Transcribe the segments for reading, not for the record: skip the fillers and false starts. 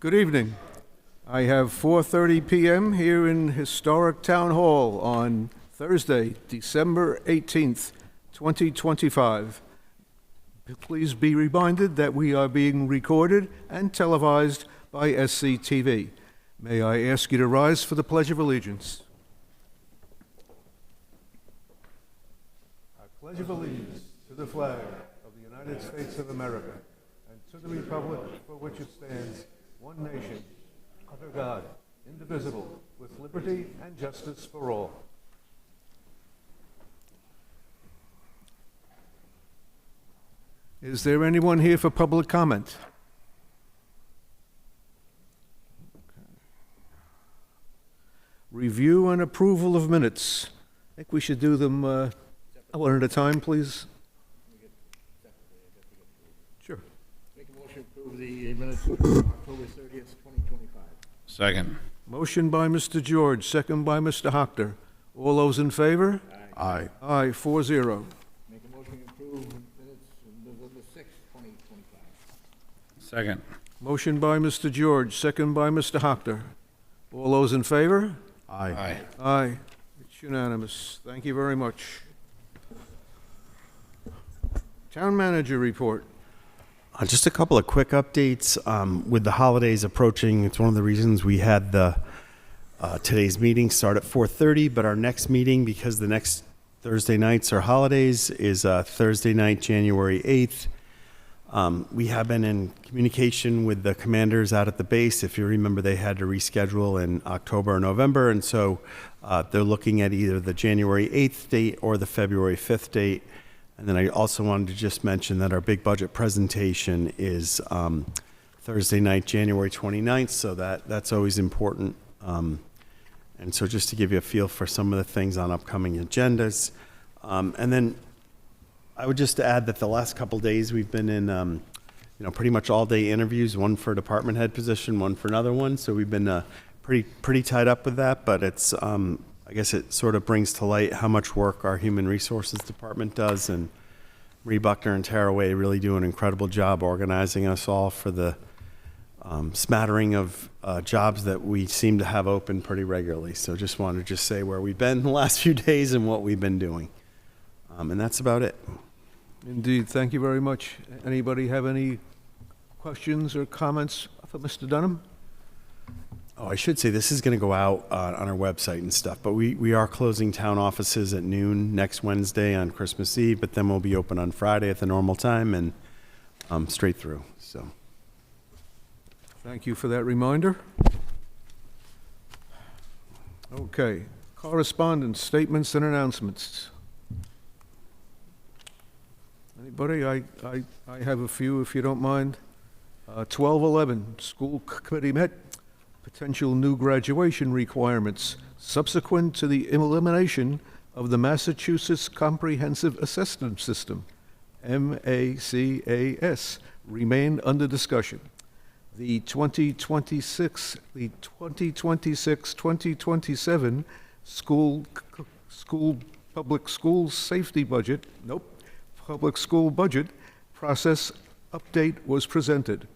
Good evening. I have 4:30 p.m. here in Historic Town Hall on Thursday, December 18th, 2025. Please be reminded that we are being recorded and televised by SCTV. May I ask you to rise for the Pledge of Allegiance? I pledge allegiance to the flag of the United States of America and to the republic for which it stands, one nation, under God, indivisible, with liberty and justice for all. Is there anyone here for public comment? Okay. Review and approval of minutes. I think we should do them one at a time, please. Sure. Make a motion to approve the minutes of October 30th, 2025. Second. Motion by Mr. George, second by Mr. Hochter. All those in favor? Aye. Aye, 4-0. Make a motion to approve minutes of November 6th, 2025. Second. Motion by Mr. George, second by Mr. Hochter. All those in favor? Aye. Aye. It's unanimous. Thank you very much. Town manager report. Just a couple of quick updates. With the holidays approaching, it's one of the reasons we had the today's meeting start at 4:30, but our next meeting, because the next Thursday nights are holidays, is Thursday night, January 8th. We have been in communication with the commanders out at the base. If you remember, they had to reschedule in October or November, and so they're looking at either the January 8th date or the February 5th date. And then I also wanted to just mention that our big budget presentation is Thursday night, January 29th, so that's always important. And so just to give you a feel for some of the things on upcoming agendas. And then I would just add that the last couple days we've been in pretty much all day interviews, one for a department head position, one for another one. So we've been pretty tied up with that, but it's I guess it sort of brings to light how much work our human resources department does, and Marie Buckner and Tara Way really do an incredible job organizing us all for the smattering of jobs that we seem to have open pretty regularly. So just wanted to say where we've been the last few days and what we've been doing. And that's about it. Indeed, thank you very much. Anybody have any questions or comments for Mr. Dunham? Oh, I should say this is going to go out on our website and stuff, but we are closing town offices at noon next Wednesday on Christmas Eve, but then we'll be open on Friday at the normal time and straight through. So, Thank you for that reminder. Okay, correspondence, statements, and announcements. Anybody? I have a few, if you don't mind. 12:11, school committee met. Potential new graduation requirements subsequent to the elimination of the Massachusetts Comprehensive Assessment System, MACAS, remain under discussion. The 2026-2027 public school safety budget, public school budget process update was presented.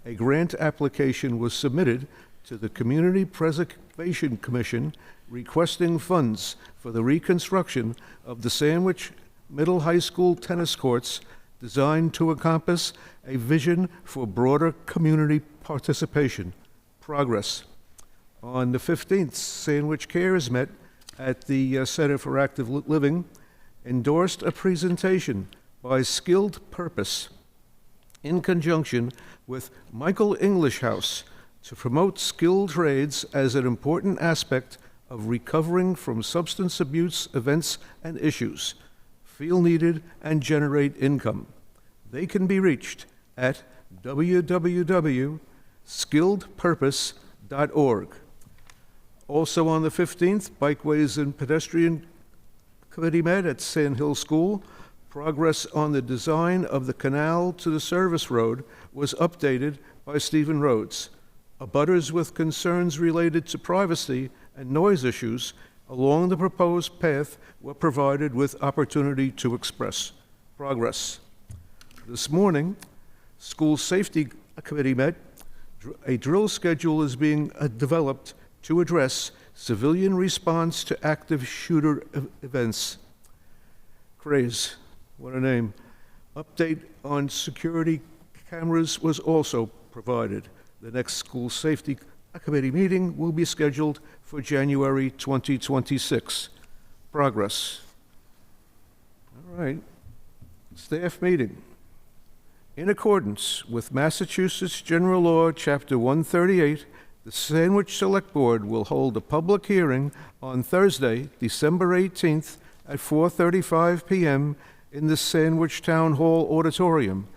A grant application was submitted to the Community Preservation Commission requesting funds for the reconstruction of the Sandwich Middle High School tennis courts designed to encompass a vision for broader community participation. Progress. On the 15th, Sandwich Cares met at the Center for Active Living, endorsed a presentation by Skilled Purpose in conjunction with Michael English House to promote skilled trades as an important aspect of recovering from substance abuse events and issues, feel needed, and generate income. They can be reached at www.skilledpurpose.org. Also on the 15th, Bikeways and Pedestrian Committee met at Sand Hill School. Progress on the design of the canal to the service road was updated by Stephen Rhodes. Abutters with concerns related to privacy and noise issues along the proposed path were provided with opportunity to express progress. This morning, School Safety Committee met. A drill schedule is being developed to address civilian response to active shooter events. Craze, what a name. Update on security cameras was also provided. The next school safety committee meeting will be scheduled for January 2026. Progress. All right. Staff meeting. In accordance with Massachusetts General Law, Chapter 138, the Sandwich Select Board will hold a public hearing on Thursday, December 18th at 4:35 p.m. in the Sandwich Town Hall Auditorium,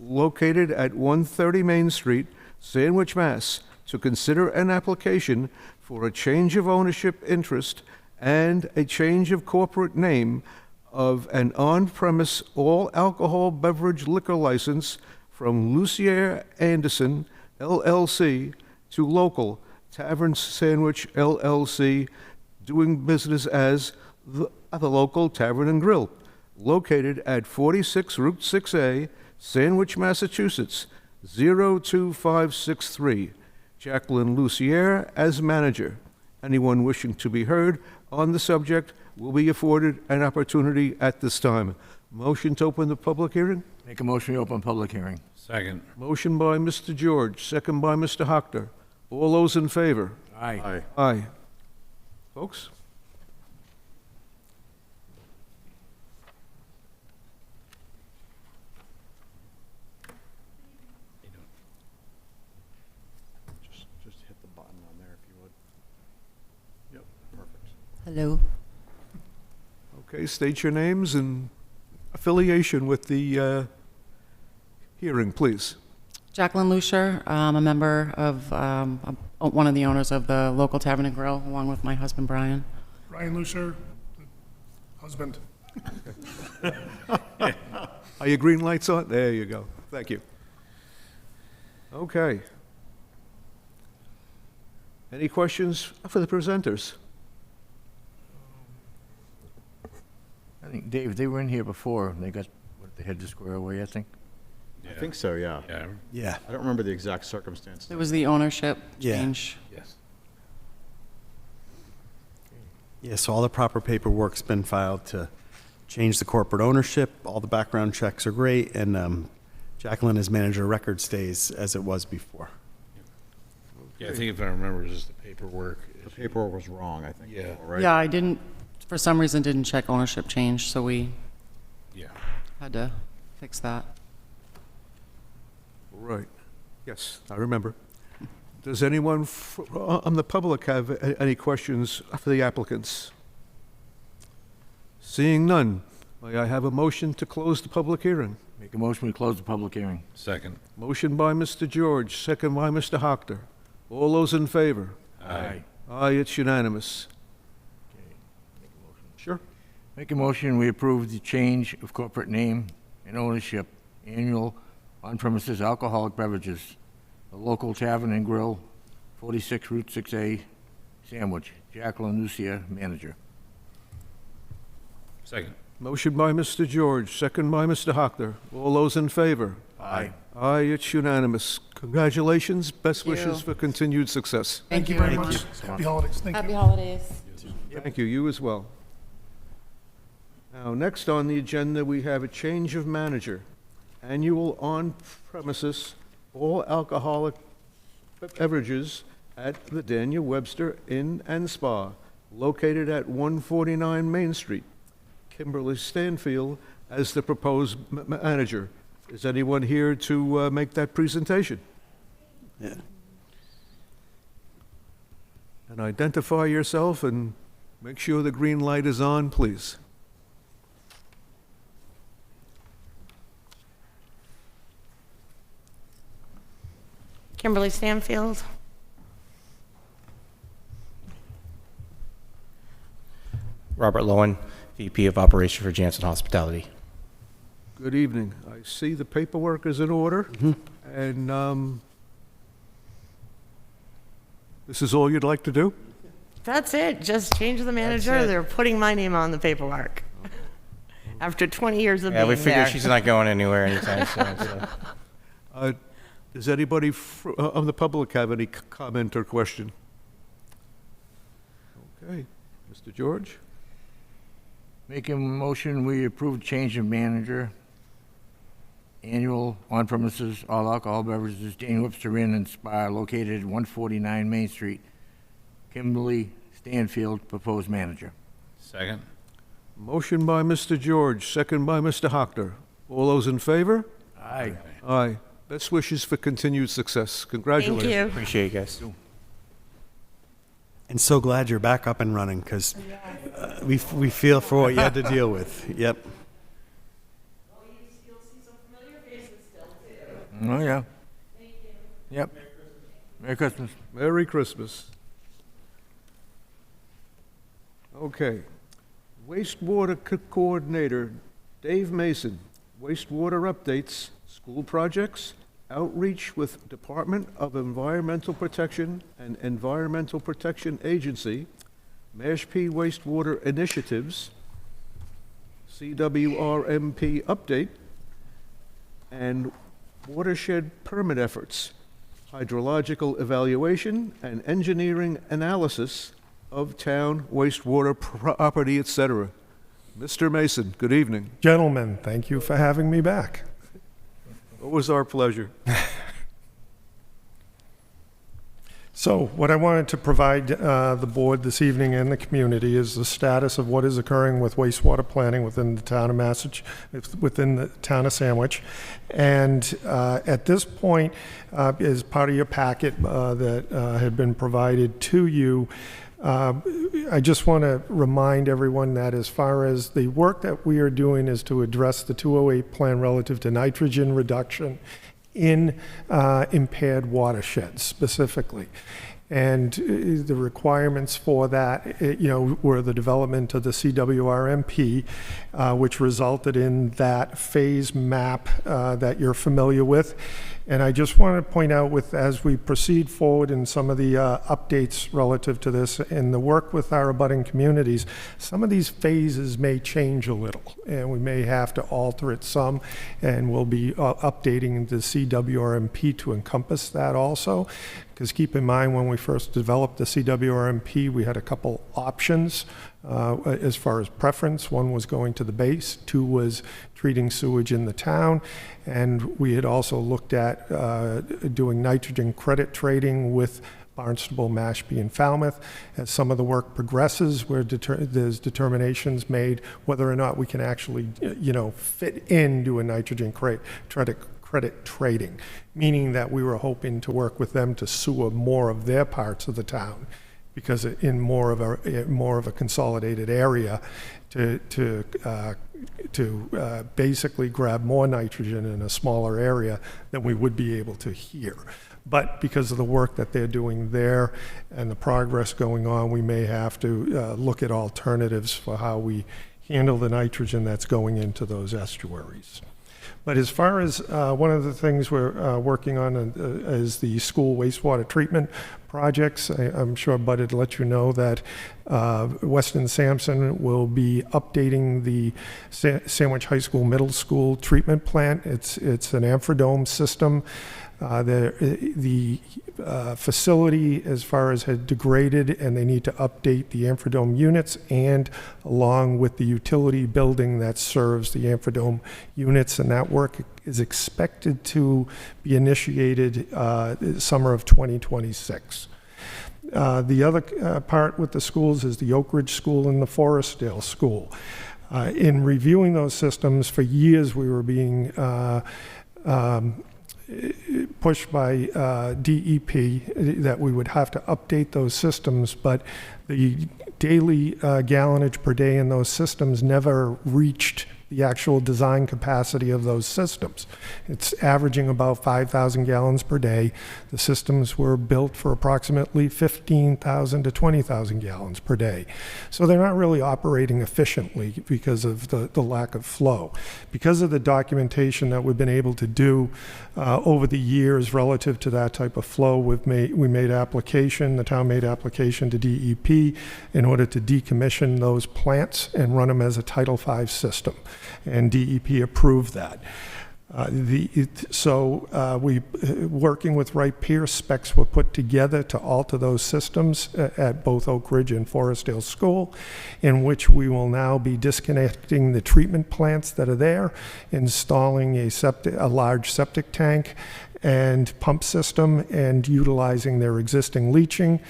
located at 130 Main Street, Sandwich, Mass., to consider an application for a change of ownership interest and a change of corporate name of an on-premise all-alcohol beverage liquor license from Lucier Anderson, LLC, to Local Tavern Sandwich, LLC, doing business as the Local Tavern and Grill, located at 46 Route 6A, Sandwich, Massachusetts, 02563. Jacqueline Lucier as manager. Anyone wishing to be heard on the subject will be afforded an opportunity at this time. Motion to open the public hearing? Make a motion to open public hearing. Second. Motion by Mr. George, second by Mr. Hockter. All those in favor? Aye. Aye. Folks? Just hit the button on there if you would. Yep, perfect. Hello. Okay, state your names and affiliation with the hearing, please. Jacqueline Lucier. I'm a member of, one of the owners of the Local Tavern and Grill, along with my husband, Brian. Brian Lucer, husband. Are your green lights on? There you go. Thank you. Okay. Any questions for the presenters? I think, Dave, they were in here before, and they got, they had to square away, I think. I think so, yeah. Yeah. Yeah. I don't remember the exact circumstances. It was the ownership Yeah. change. Yes. Yeah, so all the proper paperwork's been filed to change the corporate ownership. All the background checks are great, and Jacqueline as manager record stays as it was before. Yeah, I think if I remember, it's just the paperwork. The paperwork was wrong, I think. Yeah. Right? Yeah, I didn't, for some reason, didn't check ownership change, so we Yeah. had to fix that. Right. Yes, I remember. Does anyone on the public have any questions for the applicants? Seeing none, may I have a motion to close the public hearing? Make a motion, we close the public hearing. Second. Motion by Mr. George, second by Mr. Hockter. All those in favor? Aye. Aye, it's unanimous. Sure. Make a motion, we approve the change of corporate name and ownership, annual on-premises alcoholic beverages, the Local Tavern and Grill, 46 Route 6A, Sandwich. Jacqueline Lucier, manager. Second. Motion by Mr. George, second by Mr. Hockter. All those in favor? Aye. Aye, it's unanimous. Congratulations, best Thank you. wishes for continued success. Thank you very much. Happy holidays. Thank you. Happy holidays. Thank you, you as well. Now, next on the agenda, we have a change of manager. Annual on-premises all alcoholic beverages at the Daniel Webster Inn and Spa, located at 149 Main Street. Kimberly Stanfield as the proposed manager. Is anyone here to make that presentation? Yeah. And identify yourself and make sure the green light is on, please. Kimberly Stanfield. Robert Lowen, VP of Operation for Janssen Hospitality. Good evening. I see the paperwork is in order, and this is all you'd like to do? That's it. Just change the manager. it. They're putting my name on the paperwork. After 20 years of Yeah, we being figure there. she's not going anywhere anytime soon. So. Does anybody of the public have any comment or question? Okay, Mr. George? Make a motion, we approve change of manager, annual on-premises all alcohol beverages, Dane Webster Inn and Spa located at 149 Main Street. Kimberly Stanfield, proposed manager. Second? Motion by Mr. George, second by Mr. Hockner. All those in favor? Aye. Aye. Best wishes for continued success. Thank Congratulations. you. Appreciate you guys. And so glad you're back up and running, because we feel for what you had to deal with. Yep. Oh, yeah. Yep. Merry Christmas. Merry Christmas. Okay. Wastewater Coordinator Dave Mason. Wastewater updates, school projects, outreach with Department of Environmental Protection and Environmental Protection Agency, Mashpee Wastewater Initiatives, CWRMP update, and watershed permit efforts, hydrological evaluation and engineering analysis of town wastewater property, etc. Mr. Mason, good evening. Gentlemen, thank you for having me back. It was our pleasure. So what I wanted to provide the board this evening and the community is the status of what is occurring with wastewater planning within the town of within the town of Sandwich. And at this point, as part of your packet that had been provided to you, I just want to remind everyone that as far as the work that we are doing is to address the 208 plan relative to nitrogen reduction in impaired watersheds specifically. And the requirements for that, were the development of the CWRMP, which resulted in that phase map that you're familiar with. And I just want to point out as we proceed forward in some of the updates relative to this and the work with our abutting communities, some of these phases may change a little and we may have to alter it some, and we'll be updating the CWRMP to encompass that also. Because keep in mind, when we first developed the CWRMP, we had a couple options as far as preference. One was going to the base, two was treating sewage in the town, and we had also looked at doing nitrogen credit trading with Barnstable, Mashpee, and Falmouth. As some of the work progresses, where there's determinations made whether or not we can actually, fit into a nitrogen credit trading, meaning that we were hoping to work with them to sewer more of their parts of the town, because in more of a consolidated area, to basically grab more nitrogen in a smaller area than we would be able to here. But because of the work that they're doing there and the progress going on, we may have to look at alternatives for how we handle the nitrogen that's going into those estuaries. But as far as one of the things we're working on is the school wastewater treatment projects. I'm sure Bud had let you know that Weston Sampson will be updating the Sandwich High School Middle School treatment plant. It's an Amphiodome system. The facility, as far as had degraded, and they need to update the Amphiodome units, and along with the utility building that serves the Amphiodome units, and that work is expected to be initiated summer of 2026. The other part with the schools is the Oak Ridge School and the Forestdale School. In reviewing those systems, for years we were being pushed by DEP that we would have to update those systems, but the daily gallonage per day in those systems never reached the actual design capacity of those systems. It's averaging about 5,000 gallons per day. The systems were built for approximately 15,000 to 20,000 gallons per day. So they're not really operating efficiently because of the lack of flow. Because of the documentation that we've been able to do over the years relative to that type of flow, the town made application to DEP in order to decommission those plants and run them as a Title V system. And DEP approved that. Working with Wright Pierce, specs were put together to alter those systems at both Oak Ridge and Forestdale School, in which we will now be disconnecting the treatment plants that are there, installing a large septic tank and pump system, and utilizing their existing leaching,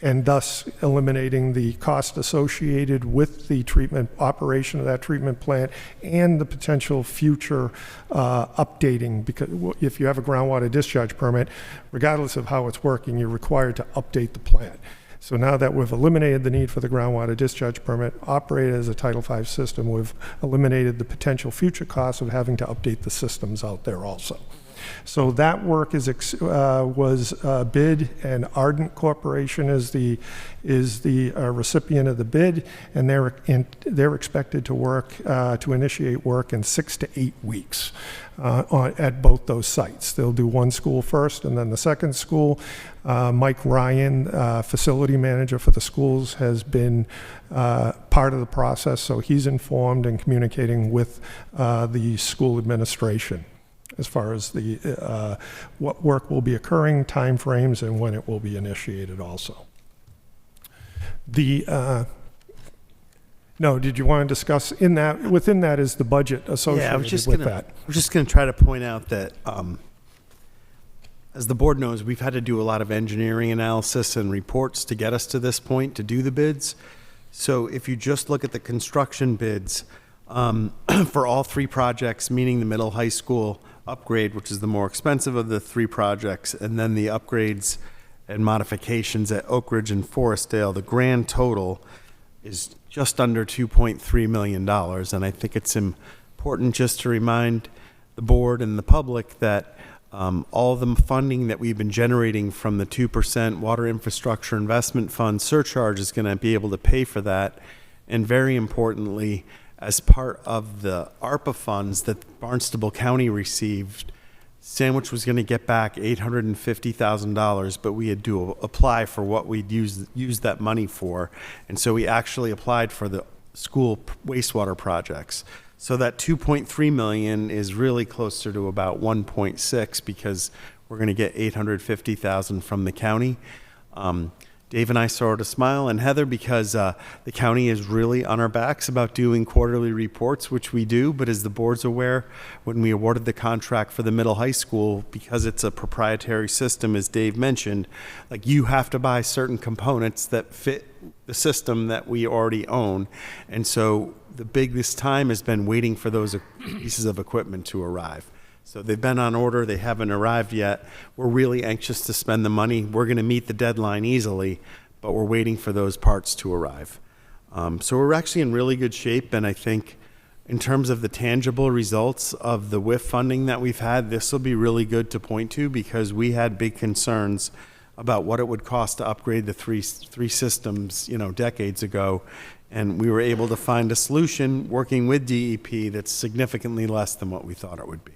and thus eliminating the cost associated with the operation of that treatment plant and the potential future updating, because if you have a groundwater discharge permit, regardless of how it's working, you're required to update the plant. So now that we've eliminated the need for the groundwater discharge permit, operate as a Title V system, we've eliminated the potential future costs of having to update the systems out there also. So that work was bid, and Ardent Corporation is the recipient of the bid, and they're expected to initiate work in 6 to 8 weeks at both those sites. They'll do one school first, and then the second school. Mike Ryan, facility manager for the schools, has been part of the process, so he's informed and communicating with the school administration as far as what work will be occurring, timeframes, and when it will be initiated also. No, did you want to discuss within that is the budget associated with that? I was just going to try to point out that, as the board knows, we've had to do a lot of engineering analysis and reports to get us to this point to do the bids. So if you just look at the construction bids for all 3 projects, meaning the middle high school upgrade, which is the more expensive of the 3 projects, and then the upgrades and modifications at Oak Ridge and Forestdale, the grand total is just under $2.3 million. And I think it's important just to remind the board and the public that all the funding that we've been generating from the 2% Water Infrastructure Investment Fund surcharge is going to be able to pay for that. And very importantly, as part of the ARPA funds that Barnstable County received, Sandwich was going to get back $850,000, but we had to apply for what we'd use that money for. And so we actually applied for the school wastewater projects. So that 2.3 million is really closer to about 1.6, because we're going to get 850,000 from the county. Dave and I sort of smile, and Heather, because the county is really on our backs about doing quarterly reports, which we do. But as the board's aware, when we awarded the contract for the middle high school, because it's a proprietary system, as Dave mentioned, like, you have to buy certain components that fit the system that we already own. And so the biggest time has been waiting for those pieces of equipment to arrive. So they've been on order, they haven't arrived yet. We're really anxious to spend the money. We're going to meet the deadline easily, but we're waiting for those parts to arrive. So we're actually in really good shape, and I think in terms of the tangible results of the WIF funding that we've had, this will be really good to point to, because we had big concerns about what it would cost to upgrade the three systems, decades ago. And we were able to find a solution working with DEP that's significantly less than what we thought it would be.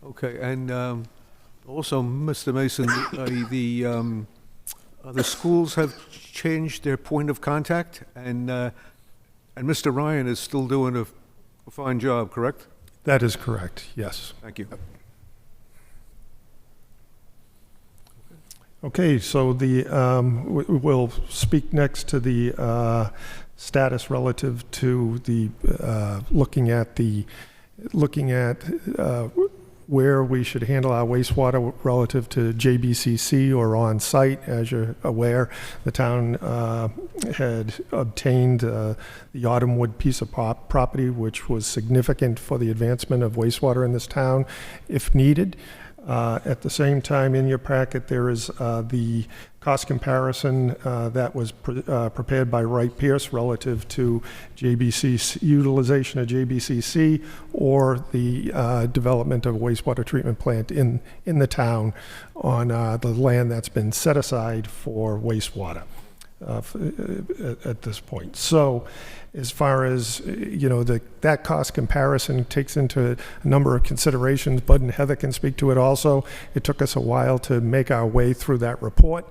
Okay, and also, Mr. Mason, the schools have changed their point of contact, and Mr. Ryan is still doing a fine job, correct? That is correct, yes. Thank you. Okay, so we'll speak next to the status relative to the looking at where we should handle our wastewater relative to JBCC or on site. As you're aware, the town had obtained the Autumnwood piece of property, which was significant for the advancement of wastewater in this town, if needed. At the same time, in your packet, there is the cost comparison that was prepared by Wright Pierce relative to JBCC, utilization of JBCC, or the development of a wastewater treatment plant in the town on the land that's been set aside for wastewater at this point. So as far as, that cost comparison takes into a number of considerations. Bud and Heather can speak to it also. It took us a while to make our way through that report.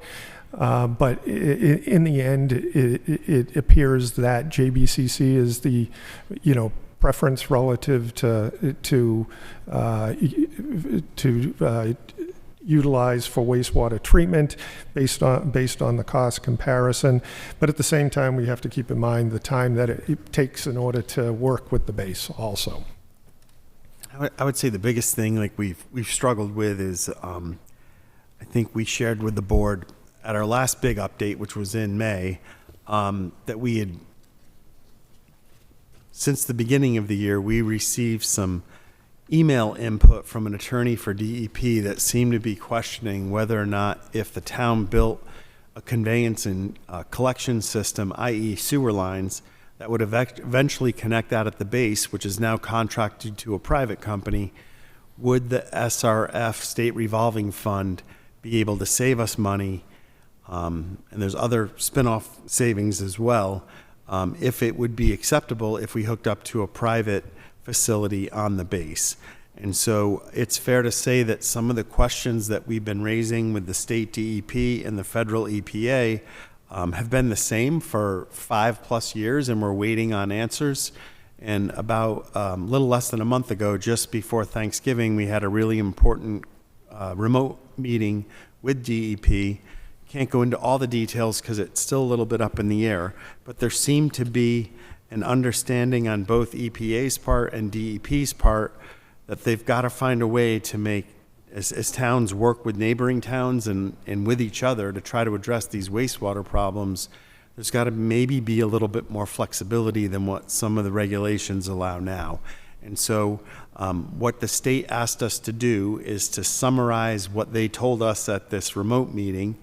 But in the end, it appears that JBCC is the, preference relative to utilize for wastewater treatment based on the cost comparison. But at the same time, we have to keep in mind the time that it takes in order to work with the base also. I would say the biggest thing like we've struggled with is I think we shared with the board at our last big update, which was in May, that we had, since the beginning of the year, we received some email input from an attorney for DEP that seemed to be questioning whether or not if the town built a conveyance and collection system, i.e. sewer lines, that would eventually connect out at the base, which is now contracted to a private company, would the SRF State Revolving Fund be able to save us money? And there's other spin-off savings as well, if it would be acceptable if we hooked up to a private facility on the base. And so it's fair to say that some of the questions that we've been raising with the state DEP and the federal EPA have been the same for 5+ years, and we're waiting on answers. And about a little less than a month ago, just before Thanksgiving, we had a really important remote meeting with DEP. Can't go into all the details because it's still a little bit up in the air, but there seemed to be an understanding on both EPA's part and DEP's part that they've got to find a way to make, as towns work with neighboring towns and with each other to try to address these wastewater problems, there's got to maybe be a little bit more flexibility than what some of the regulations allow now. And so what the state asked us to do is to summarize what they told us at this remote meeting,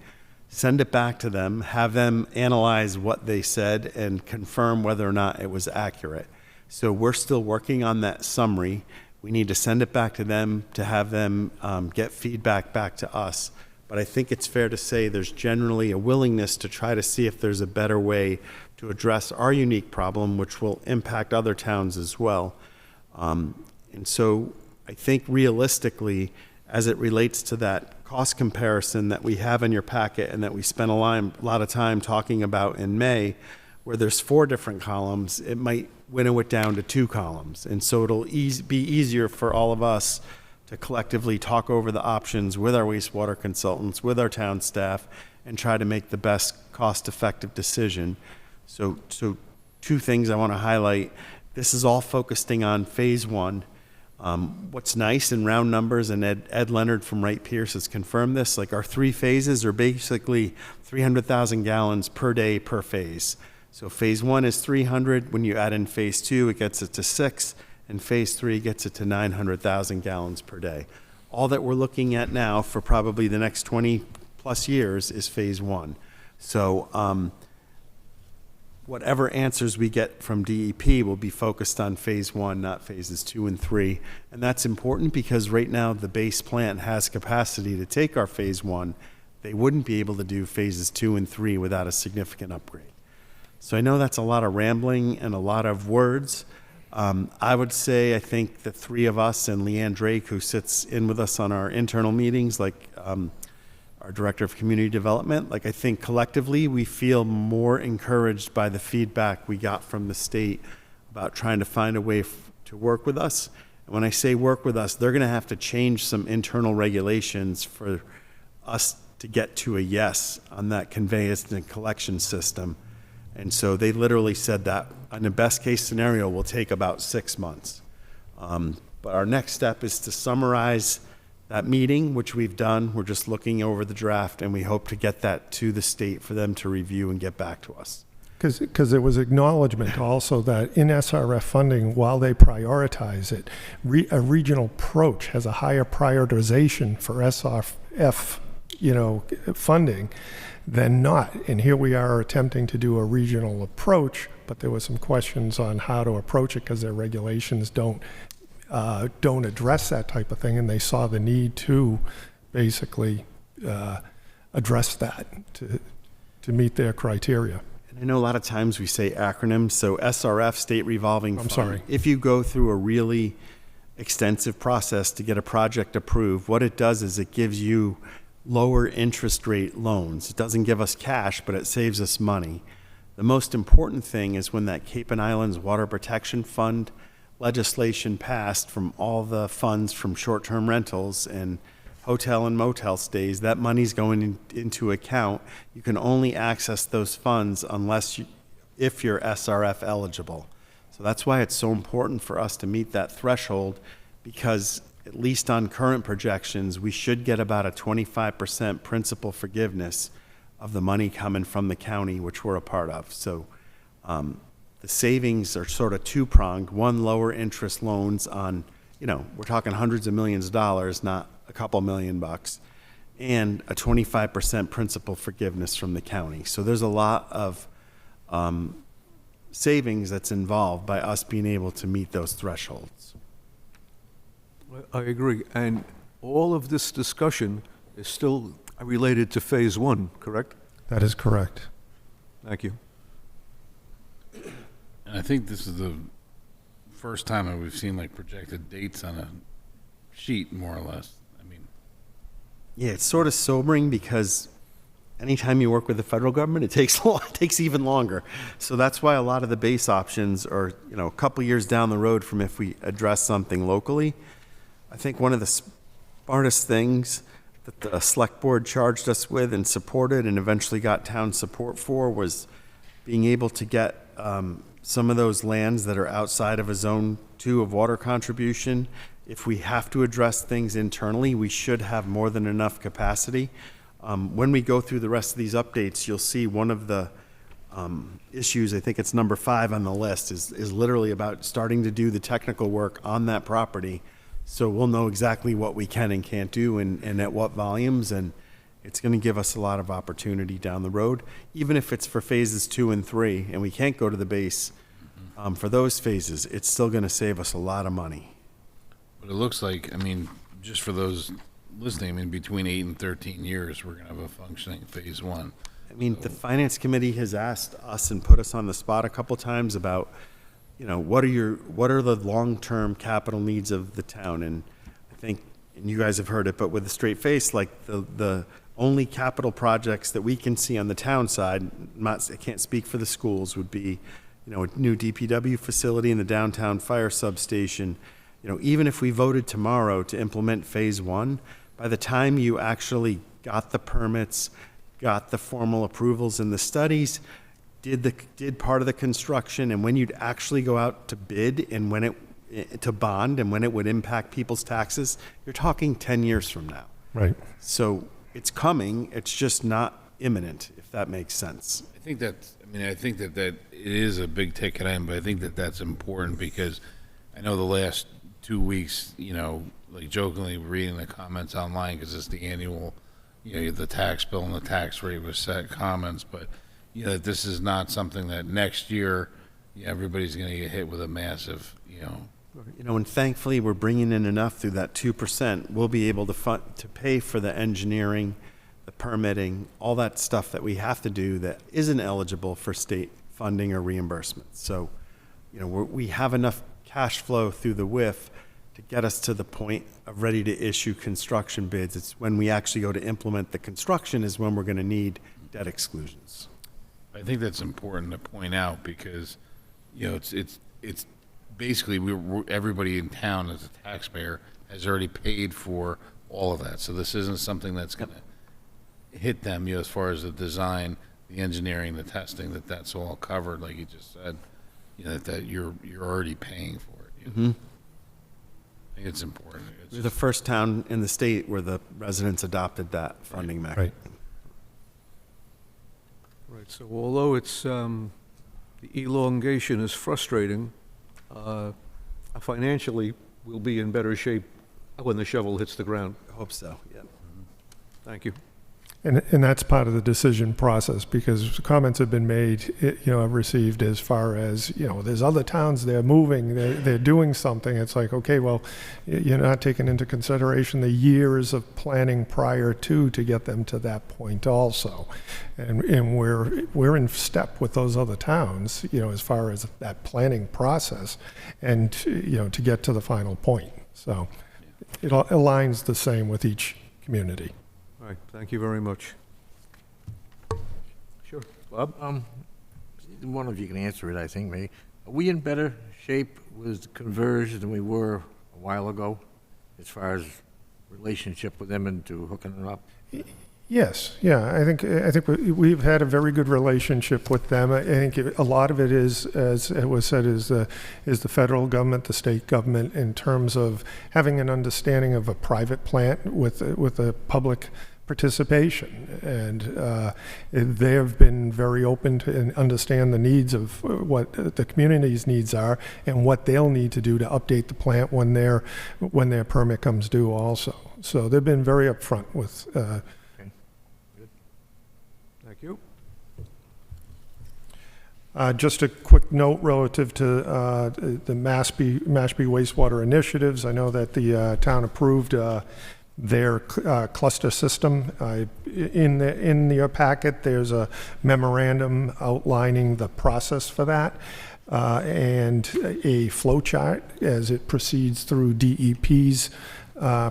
send it back to them, have them analyze what they said and confirm whether or not it was accurate. So we're still working on that summary. We need to send it back to them to have them get feedback back to us. But I think it's fair to say there's generally a willingness to try to see if there's a better way to address our unique problem, which will impact other towns as well. And so I think realistically, as it relates to that cost comparison that we have in your packet and that we spent a lot of time talking about in May, where there's 4 different columns, it might winnow it down to 2 columns. And so it'll be easier for all of us to collectively talk over the options with our wastewater consultants, with our town staff, and try to make the best cost-effective decision. So 2 things I want to highlight. This is all focusing on phase 1. What's nice in round numbers, and Ed Leonard from Wright Pierce has confirmed this, like our 3 phases are basically 300,000 gallons per day per phase. So phase 1 is 300. When you add in phase 2, it gets it to 6, and phase 3 gets it to 900,000 gallons per day. All that we're looking at now for probably the next 20+ years is phase 1. So whatever answers we get from DEP will be focused on phase 1, not phases 2 and 3. And that's important because right now the base plant has capacity to take our phase 1. They wouldn't be able to do phases 2 and 3 without a significant upgrade. So I know that's a lot of rambling and a lot of words. I would say I think the 3 of us and Leanne Drake, who sits in with us on our internal meetings, like our Director of Community Development, like I think collectively we feel more encouraged by the feedback we got from the state about trying to find a way to work with us. And when I say work with us, they're going to have to change some internal regulations for us to get to a yes on that conveyance and collection system. And so they literally said that in the best case scenario will take about 6 months. But our next step is to summarize that meeting, which we've done. We're just looking over the draft, and we hope to get that to the state for them to review and get back to us. Because there was acknowledgement also that in SRF funding, while they prioritize it, a regional approach has a higher prioritization for SRF, funding than not. And here we are attempting to do a regional approach, but there were some questions on how to approach it because their regulations don't address that type of thing, and they saw the need to basically address that to meet their criteria. And I know a lot of times we say acronyms, so SRF, State Revolving Fund. I'm sorry. If you go through a really extensive process to get a project approved, what it does is it gives you lower interest rate loans. It doesn't give us cash, but it saves us money. The most important thing is when that Cape and Islands Water Protection Fund legislation passed from all the funds from short-term rentals and hotel and motel stays, that money's going into account. You can only access those funds if you're SRF eligible. So that's why it's so important for us to meet that threshold, because at least on current projections, we should get about a 25% principal forgiveness of the money coming from the county, which we're a part of. So the savings are sort of two-pronged. One, lower interest loans on, we're talking hundreds of millions of dollars, not a couple million bucks, and a 25% principal forgiveness from the county. So there's a lot of savings that's involved by us being able to meet those thresholds. I agree. And all of this discussion is still related to Phase 1, correct? That is correct. Thank you. And I think this is the first time that we've seen like projected dates on a sheet, more or less. I mean, Yeah, it's sort of sobering because anytime you work with the federal government, it takes even longer. So that's why a lot of the base options are, a couple years down the road from if we address something locally. I think one of the smartest things that the select board charged us with and supported and eventually got town support for was being able to get some of those lands that are outside of a zone 2 of water contribution. If we have to address things internally, we should have more than enough capacity. When we go through the rest of these updates, you'll see one of the issues, I think it's number 5 on the list, is literally about starting to do the technical work on that property. So we'll know exactly what we can and can't do and at what volumes, and it's going to give us a lot of opportunity down the road, even if it's for phases 2 and 3, and we can't go to the base for those phases, it's still going to save us a lot of money. but it looks like, I mean, just for those listening, I mean, between 8 and 13 years, we're going to have a functioning Phase 1. I mean, the finance committee has asked us and put us on the spot a couple times about, what are the long-term capital needs of the town? And I think, and you guys have heard it, but with a straight face, like the only capital projects that we can see on the town side, I can't speak for the schools, would be, a new DPW facility in the downtown fire substation. Even if we voted tomorrow to implement Phase 1, by the time you actually got the permits, got the formal approvals and the studies, did part of the construction, and when you'd actually go out to bid and to bond and when it would impact people's taxes, you're talking 10 years from now. Right. So it's coming, it's just not imminent, if that makes sense. I think that it is a big ticket item, but I think that that's important because I know the last 2 weeks, like jokingly reading the comments online because it's the annual, the tax bill and the tax rate was set comments, but this is not something that next year everybody's going to get hit with a massive, And thankfully, we're bringing in enough through that 2%. We'll be able to pay for the engineering, the permitting, all that stuff that we have to do that isn't eligible for state funding or reimbursement. So, we have enough cash flow through the WIF to get us to the point of ready to issue construction bids. It's when we actually go to implement the construction is when we're going to need debt exclusions. I think that's important to point out because, it's basically everybody in town as a taxpayer has already paid for all of that. So this isn't something that's going to hit them, as far as the design, the engineering, the testing, that's all covered, like you just said, that you're already paying for it. Mm-hmm. I think it's important. We're the first town in the state where the residents adopted that funding mechanism. Right. Right, so although the elongation is frustrating, financially, we'll be in better shape when the shovel hits the ground. I hope so, yeah. Thank you. And that's part of the decision process, because comments have been made, I've received as far as, there's other towns, they're moving, they're doing something. It's like, okay, well, you're not taking into consideration the years of planning prior to get them to that point also. And we're in step with those other towns, as far as that planning process and, to get to the final point. So it aligns the same with each community. All right, thank you very much. Sure. Bob? One of you can answer it, I think, maybe. Are we in better shape with Converge than we were a while ago, as far as relationship with them and to hooking them up? Yes, yeah, I think we've had a very good relationship with them. I think a lot of it is, as it was said, is the federal government, the state government, in terms of having an understanding of a private plant with a public participation, and they have been very open to and understand the needs of what the community's needs are and what they'll need to do to update the plant when their permit comes due also. So they've been very upfront with. Thank you. Just a quick note relative to the Mashpee wastewater initiatives. I know that the town approved their cluster system. In your packet, there's a memorandum outlining the process for that and a flow chart as it proceeds through DEP's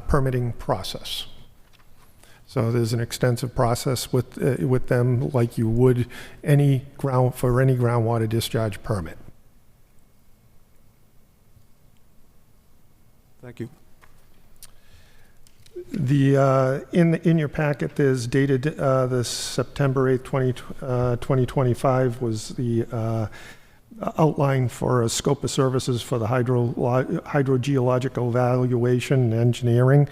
permitting process. So there's an extensive process with them, like you would for any groundwater discharge permit. Thank you. In your packet, there's dated the September 8th, 2025 was the outline for a scope of services for the hydrogeological evaluation and engineering,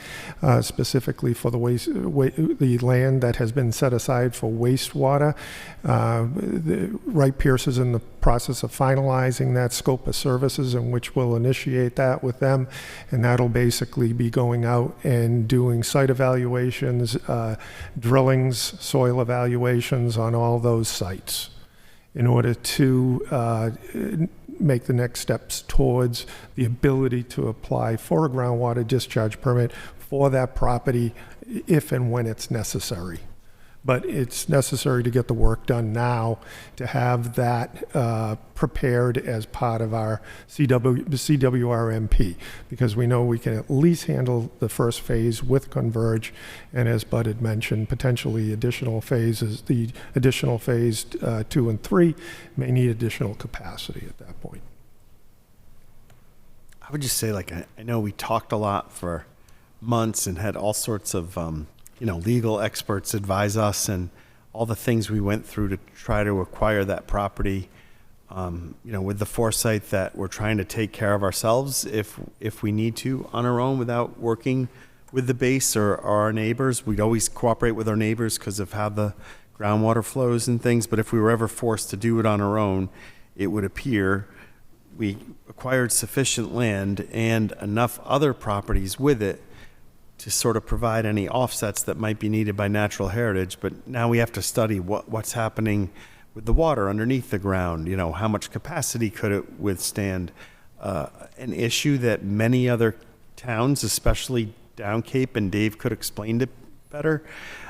specifically for the land that has been set aside for wastewater. Wright Pierce is in the process of finalizing that scope of services, in which we'll initiate that with them, and that'll basically be going out and doing site evaluations, drillings, soil evaluations on all those sites, in order to make the next steps towards the ability to apply for a groundwater discharge permit for that property if and when it's necessary. But it's necessary to get the work done now to have that prepared as part of our CWRMP, because we know we can at least handle the first phase with Converge, and as Bud had mentioned, potentially additional phases, the additional phase 2 and 3 may need additional capacity at that point. I would just say, like, I know we talked a lot for months and had all sorts of, legal experts advise us and all the things we went through to try to acquire that property, with the foresight that we're trying to take care of ourselves if we need to on our own without working with the base or our neighbors. We'd always cooperate with our neighbors because of how the groundwater flows and things, but if we were ever forced to do it on our own, it would appear we acquired sufficient land and enough other properties with it to sort of provide any offsets that might be needed by natural heritage. But now we have to study what's happening with the water underneath the ground. How much capacity could it withstand? An issue that many other towns, especially Down Cape, and Dave could explain it better,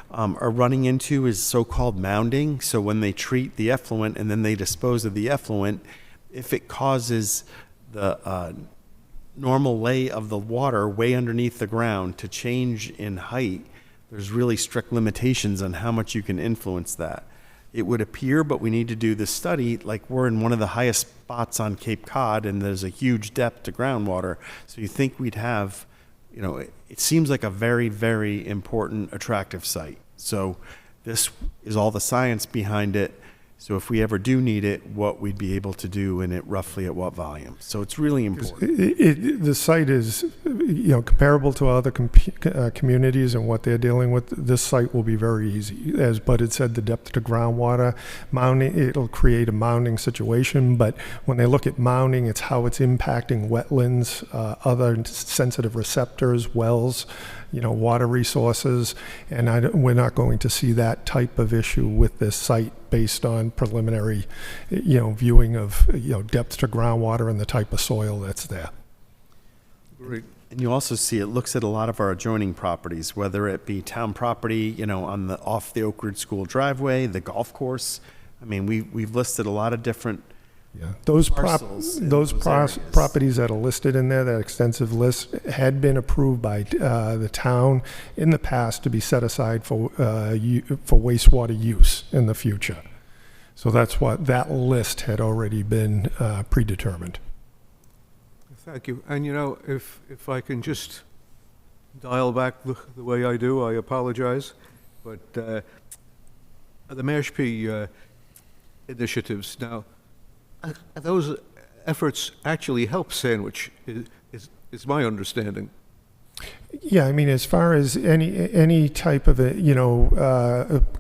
are running into is so-called mounding. So when they treat the effluent and then they dispose of the effluent, if it causes the normal lay of the water way underneath the ground to change in height, there's really strict limitations on how much you can influence that. It would appear, but we need to do this study, like we're in one of the highest spots on Cape Cod and there's a huge depth to groundwater. So you think we'd have, it seems like a very, very important, attractive site. So this is all the science behind it. So if we ever do need it, what we'd be able to do and it roughly at what volume. So it's really important. The site is, comparable to other communities and what they're dealing with. This site will be very easy. As Bud had said, the depth to groundwater, mounding, it'll create a mounding situation. But when they look at mounding, it's how it's impacting wetlands, other sensitive receptors, wells, water resources. And we're not going to see that type of issue with this site based on preliminary, viewing of, depth to groundwater and the type of soil that's there. Great. And you also see it looks at a lot of our adjoining properties, whether it be town property, on off the Oak Ridge School driveway, the golf course. I mean, we've listed a lot of different Those parcels in those areas. properties that are listed in there, that extensive list, had been approved by the town in the past to be set aside for wastewater use in the future. So that's what that list had already been predetermined. Thank you. And you know, if I can just dial back the way I do, I apologize. But the Mashpee initiatives, now, those efforts actually help Sandwich, is my understanding. Yeah, I mean, as far as any type of,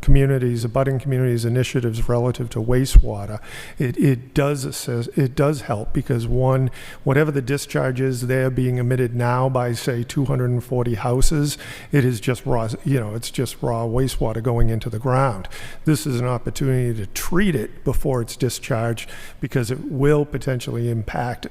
communities, abutting communities initiatives relative to wastewater, it does assist, it does help, because one, whatever the discharge is there being emitted now by, say, 240 houses, it is just raw, it's just raw wastewater going into the ground. This is an opportunity to treat it before it's discharged, because it will potentially impact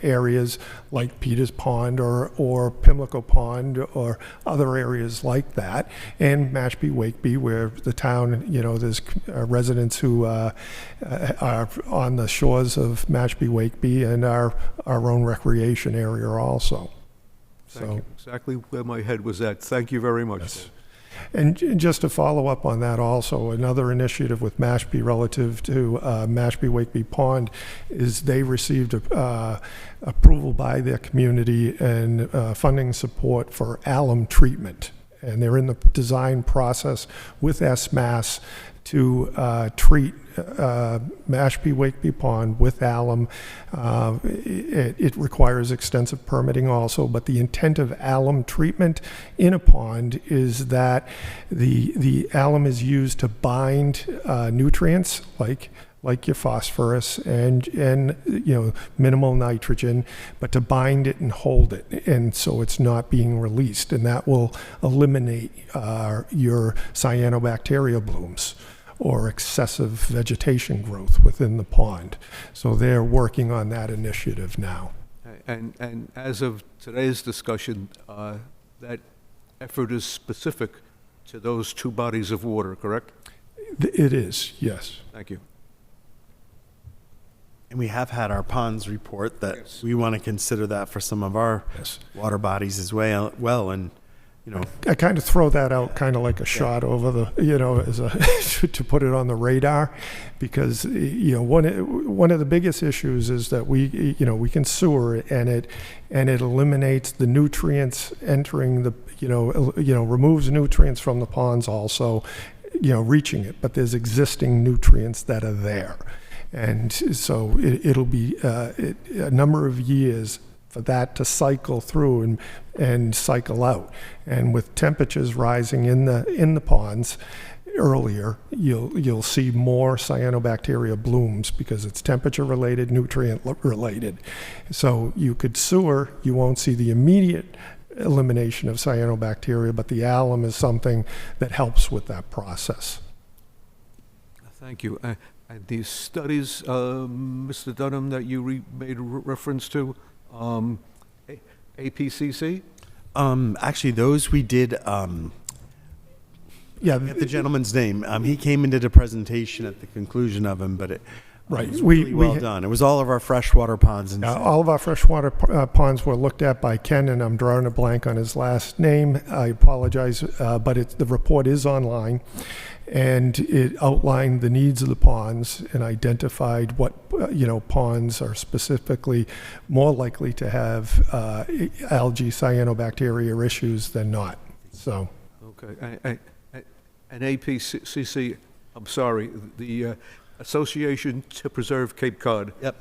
areas like Peters Pond or Pimlico Pond or other areas like that, and Mashpee Wakeby, where the town, there's residents who are on the shores of Mashpee Wakeby and our own recreation area also. Thank you. Exactly where my head was at. Thank you very much. Yes. And just to follow up on that also, another initiative with Mashpee relative to Mashpee Wakeby Pond is they received approval by their community and funding support for alum treatment. And they're in the design process with SMAS to treat Mashpee Wakeby Pond with alum. It requires extensive permitting also, but the intent of alum treatment in a pond is that the alum is used to bind nutrients like your phosphorus and minimal nitrogen, but to bind it and hold it, and so it's not being released, and that will eliminate your cyanobacteria blooms or excessive vegetation growth within the pond. So they're working on that initiative now. And as of today's discussion, that effort is specific to those two bodies of water, correct? It is, yes. Thank you. And we have had our ponds report that Yes. we want to consider that for some of our Yes. water bodies as well, and, I kind of throw that out kind of like a shot over the, as a, to put it on the radar, because, one of the biggest issues is that we can sewer it, and it eliminates the nutrients entering the, removes nutrients from the ponds also, reaching it, but there's existing nutrients that are there. And so it'll be a number of years for that to cycle through and cycle out. And with temperatures rising in the ponds earlier, you'll see more cyanobacteria blooms because it's temperature related, nutrient related. So you could sewer, you won't see the immediate elimination of cyanobacteria, but the alum is something that helps with that process. Thank you. And these studies, Mr. Dunham, that you made reference to, APCC? actually, those we did, Yeah, get the gentleman's name. He came and did a presentation at the conclusion of him, but it Right. was We- really well we- done. It was all of our freshwater ponds and all of our freshwater ponds were looked at by Ken, and I'm drawing a blank on his last name. I apologize, but the report is online, and it outlined the needs of the ponds and identified what ponds are specifically more likely to have algae cyanobacteria issues than not. So. Okay. And APCC, I'm sorry, the Association to Preserve Cape Cod. Yep.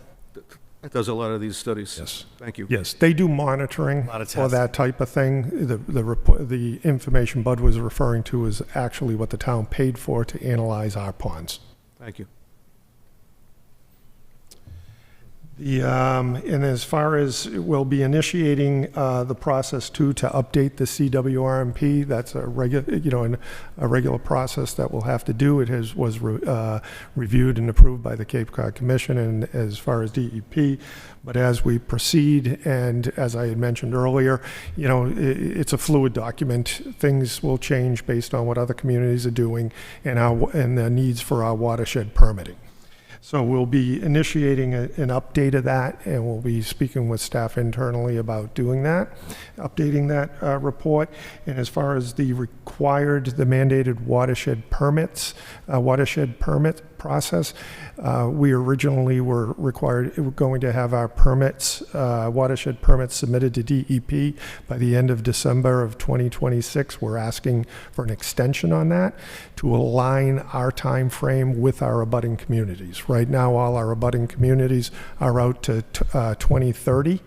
That does a lot of these studies. Yes. Thank you. Yes, they do monitoring lot of for that testing. type of thing. The information Bud was referring to is actually what the town paid for to analyze our ponds. Thank you. And as far as we'll be initiating the process too to update the CWRMP, that's a regular process that we'll have to do. It was reviewed and approved by the Cape Cod Commission and as far as DEP. But as we proceed, and as I had mentioned earlier, it's a fluid document. Things will change based on what other communities are doing and the needs for our watershed permitting. So we'll be initiating an update of that, and we'll be speaking with staff internally about doing that, updating that report. And as far as the mandated watershed permit process. We originally were going to have our permits, watershed permits submitted to DEP by the end of December of 2026. We're asking for an extension on that to align our time frame with our abutting communities. Right now, all our abutting communities are out to 2030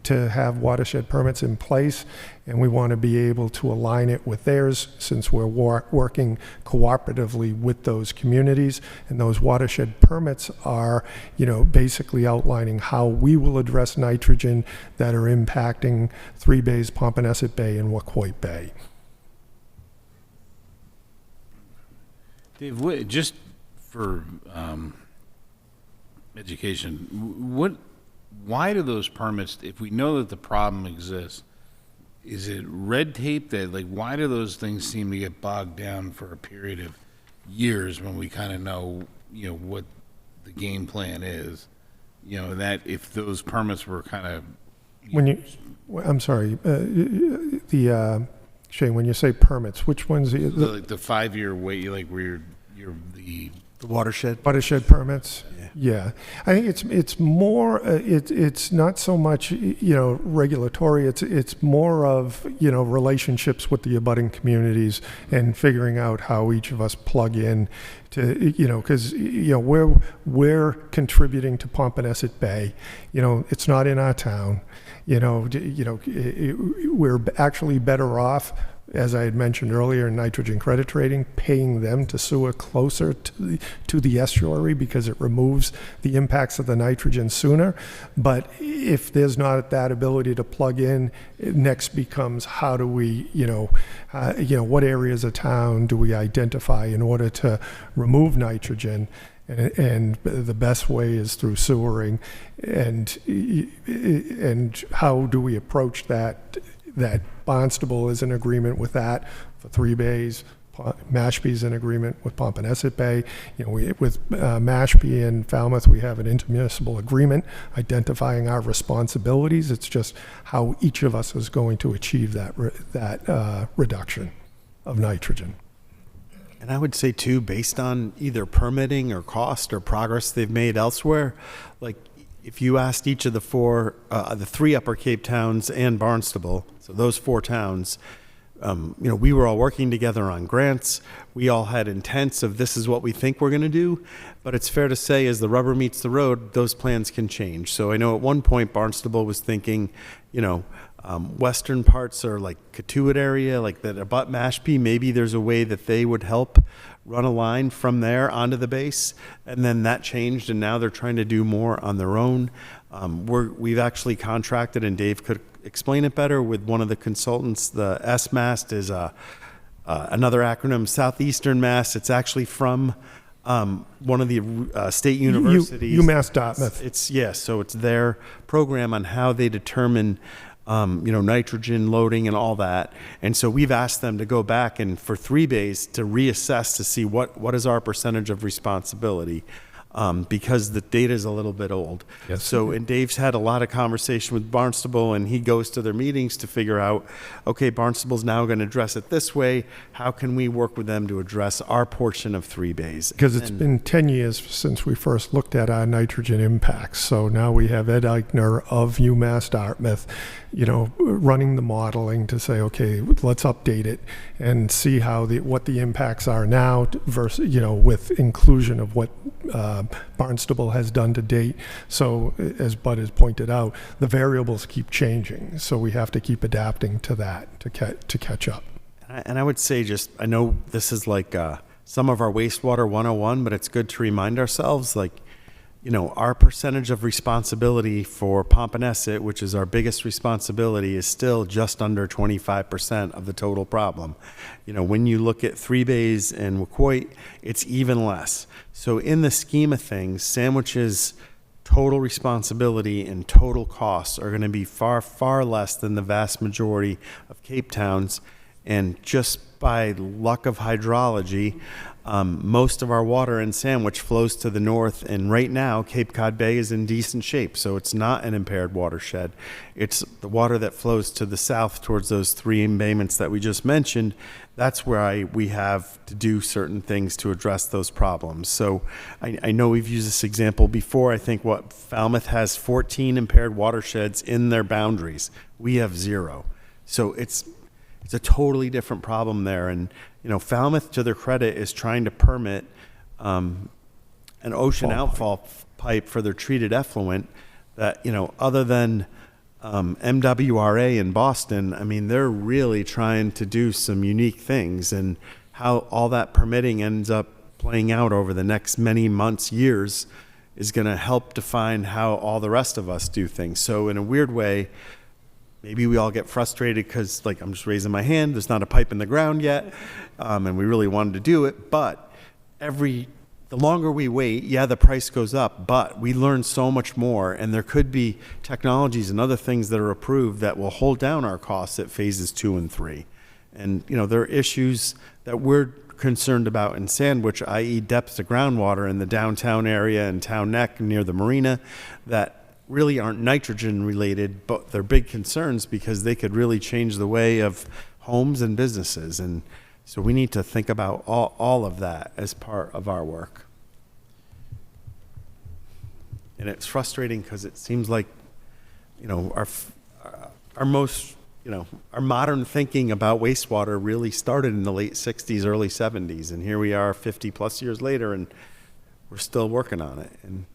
to have watershed permits in place, and we want to be able to align it with theirs since we're working cooperatively with those communities. And those watershed permits are, basically outlining how we will address nitrogen that are impacting Three Bays, Pompanesett Bay, and Wacoit Bay. Dave, just for education, why do those permits, if we know that the problem exists, is it red tape that, why do those things seem to get bogged down for a period of years when we kind of know, what the game plan is? That if those permits were kind of... I'm sorry, Shane, when you say permits, which ones? the 5-year wait, where you're the... The watershed? Watershed permits? Yeah. I think it's more, it's not so much, regulatory, it's more of, relationships with the abutting communities and figuring out how each of us plug in to, because, we're contributing to Pompanesett Bay. It's not in our town. We're actually better off, as I had mentioned earlier, in nitrogen credit trading, paying them to sewer closer to the estuary because it removes the impacts of the nitrogen sooner. But if there's not that ability to plug in, it next becomes how do we, what areas of town do we identify in order to remove nitrogen? And the best way is through sewering, and how do we approach that? That Barnstable is in agreement with that for Three Bays. Mashpee's in agreement with Pompanesett Bay. With Mashpee and Falmouth, we have an intermunicipal agreement identifying our responsibilities. It's just how each of us is going to achieve that reduction of nitrogen. And I would say too, based on either permitting or cost or progress they've made elsewhere, if you asked each of the three Upper Cape towns and Barnstable, so those 4 towns, we were all working together on grants. We all had intents of this is what we think we're going to do. But it's fair to say as the rubber meets the road, those plans can change. So I know at one point Barnstable was thinking, western parts are like Cotuit area, like that abut Mashpee, maybe there's a way that they would help run a line from there onto the base. And then that changed, and now they're trying to do more on their own. We've actually contracted, and Dave could explain it better, with one of the consultants. The SMAST is another acronym, Southeastern Mass. It's actually from one of the state universities. UMass Dartmouth. So it's their program on how they determine nitrogen loading and all that. And so we've asked them to go back and for Three Bays to reassess to see what is our percentage of responsibility. Because the data is a little bit old. Yes. So, and Dave's had a lot of conversation with Barnstable, and he goes to their meetings to figure out, okay, Barnstable's now going to address it this way. How can we work with them to address our portion of Three Bays? Because it's been 10 years since we first looked at our nitrogen impacts. So now we have Ed Eichner of UMass Dartmouth, running the modeling to say, okay, let's update it and see what the impacts are now versus, with inclusion of what Barnstable has done to date. So as Bud has pointed out, the variables keep changing. So we have to keep adapting to that to catch up. And I would say I know this is like some of our wastewater 101, but it's good to remind ourselves, our percentage of responsibility for Pompanesett, which is our biggest responsibility, is still just under 25% of the total problem. When you look at Three Bays and Wacoit, it's even less. So in the scheme of things, Sandwich's total responsibility and total costs are going to be far, far less than the vast majority of Cape Towns. And just by luck of hydrology, most of our water in Sandwich flows to the north, and right now Cape Cod Bay is in decent shape, so it's not an impaired watershed. It's the water that flows to the south towards those three embayments that we just mentioned. That's where we have to do certain things to address those problems. So I know we've used this example before. I think Falmouth has 14 impaired watersheds in their boundaries. We have 0. So it's a totally different problem there. And, Falmouth, to their credit, is trying to permit an ocean outfall pipe for their treated effluent that, other than MWRA in Boston, I mean, they're really trying to do some unique things, and how all that permitting ends up playing out over the next many months, years, is going to help define how all the rest of us do things. So in a weird way, maybe we all get frustrated because, I'm just raising my hand, there's not a pipe in the ground yet, and we really wanted to do it, but the longer we wait, the price goes up, but we learn so much more, and there could be technologies and other things that are approved that will hold down our costs at phases 2 and 3. And, there are issues that we're concerned about in Sandwich, i.e. depths of groundwater in the downtown area and Town Neck near the marina, that really aren't nitrogen related, but they're big concerns because they could really change the way of homes and businesses. And so we need to think about all of that as part of our work. And it's frustrating because it seems like, our most, our modern thinking about wastewater really started in the late 60s, early 70s. And here we are 50 plus years later, and we're still working on it. And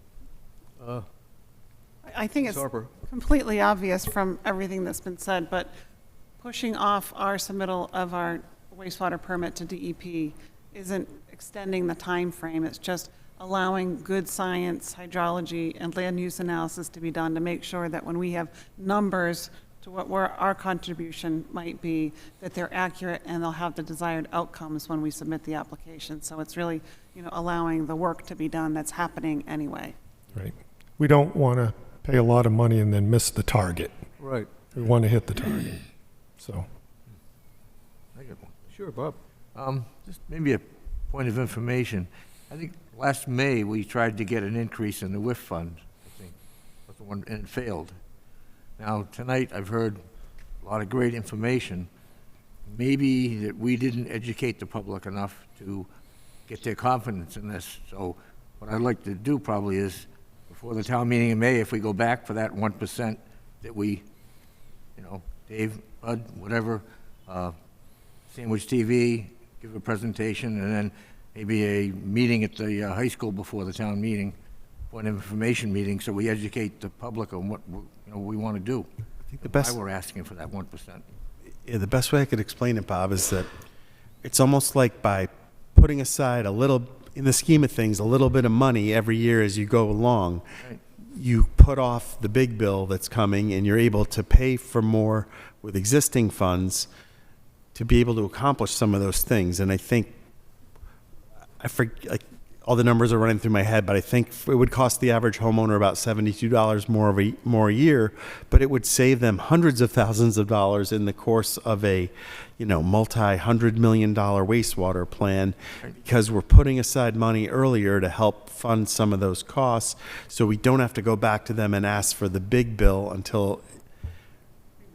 I think it's Harper. completely obvious from everything that's been said, but pushing off our submittal of our wastewater permit to DEP isn't extending the time frame. It's just allowing good science, hydrology, and land use analysis to be done to make sure that when we have numbers to where our contribution might be, that they're accurate and they'll have the desired outcomes when we submit the application. So it's really, allowing the work to be done that's happening anyway. Right. We don't want to pay a lot of money and then miss the target. Right. We want to hit the target. So, I got one. Sure, Bob. Just maybe a point of information. I think last May, we tried to get an increase in the WIF fund, I think, was the one, and it failed. Now, tonight, I've heard a lot of great information. Maybe that we didn't educate the public enough to get their confidence in this. So what I'd like to do probably is, before the town meeting in May, if we go back for that 1% that we, Dave, Bud, whatever, Sandwich TV, give a presentation, and then maybe a meeting at the high school before the town meeting, for an information meeting, so we educate the public on what we want to do. I think the best, Why we're asking for that 1%. the best way I could explain it, Bob, is that it's almost like by putting aside a little, in the scheme of things, a little bit of money every year as you go along, Right. you put off the big bill that's coming, and you're able to pay for more with existing funds to be able to accomplish some of those things. And I think, all the numbers are running through my head, but I think it would cost the average homeowner about $72 more a year, but it would save them hundreds of thousands of dollars in the course of a, multi-$100 million wastewater plan, because we're putting aside money earlier to help fund some of those costs, so we don't have to go back to them and ask for the big bill until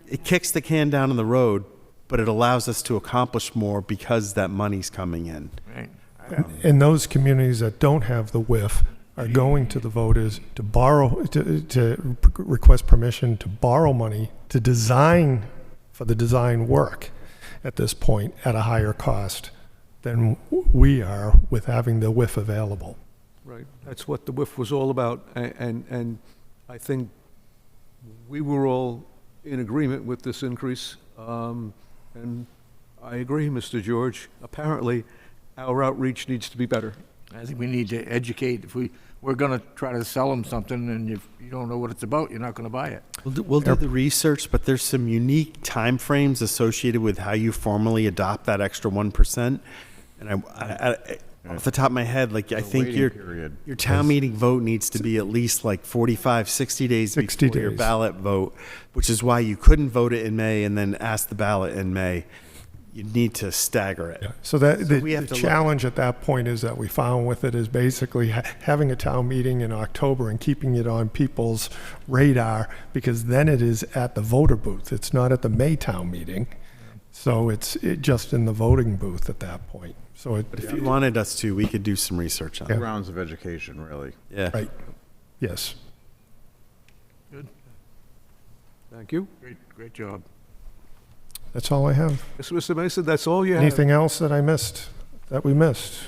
it kicks the can down the road, but it allows us to accomplish more because that money's coming in. Right. and those communities that don't have the WIF are going to the voters to borrow, to request permission to borrow money to design, for the design work at this point at a higher cost than we are with having the WIF available. Right. That's what the WIF was all about. And I think we were all in agreement with this increase. And I agree, Mr. George. Apparently, our outreach needs to be better. I think we need to educate. If we're going to try to sell them something, and if you don't know what it's about, you're not going to buy it. We'll do the research, but there's some unique timeframes associated with how you formally adopt that extra 1%. And I off the top of my head, I think waiting your period. town meeting vote needs to be at least 45, 60 days 60 before your days. ballot vote, which is why you couldn't vote it in May and then ask the ballot in May. you need to stagger it. So that, So we have the to look- challenge at that point is that we found with it is basically having a town meeting in October and keeping it on people's radar, because then it is at the voter booth. It's not at the May town meeting. So it's just in the voting booth at that point. So it, But if you wanted us to, we could do some research on it. Rounds of education, really. Yeah. right, yes. Thank you. Great job. That's all I have. Yes, Mr. Mason, that's all you have. Anything else that I missed, that we missed?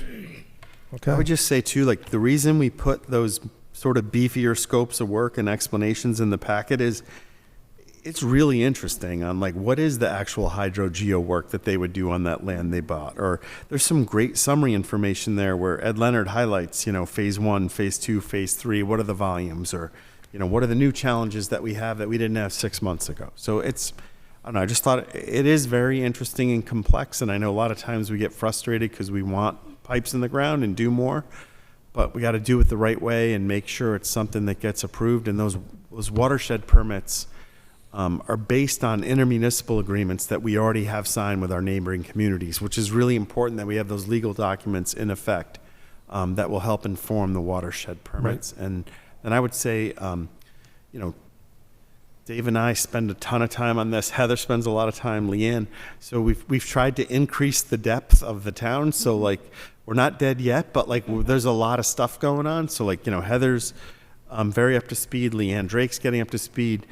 I Okay, would just say too, like, the reason we put those sort of beefier scopes of work and explanations in the packet is it's really interesting on like what is the actual hydro-geo work that they would do on that land they bought. Or there's some great summary information there where Ed Leonard highlights, phase 1, phase 2, phase 3, what are the volumes, or, what are the new challenges that we have that we didn't have 6 months ago. So it's, I don't know, I just thought it is very interesting and complex, and I know a lot of times we get frustrated because we want pipes in the ground and do more, but we got to do it the right way and make sure it's something that gets approved. And those watershed permits are based on intermunicipal agreements that we already have signed with our neighboring communities, which is really important that we have those legal documents in effect that will help inform the watershed permits. And I would say, Dave and I spend a ton of time on this. Heather spends a lot of time, Leanne. So we've tried to increase the depth of the town. So like, we're not dead yet, but like, there's a lot of stuff going on. So like, Heather's very up to speed. Leanne Drake's getting up to speed.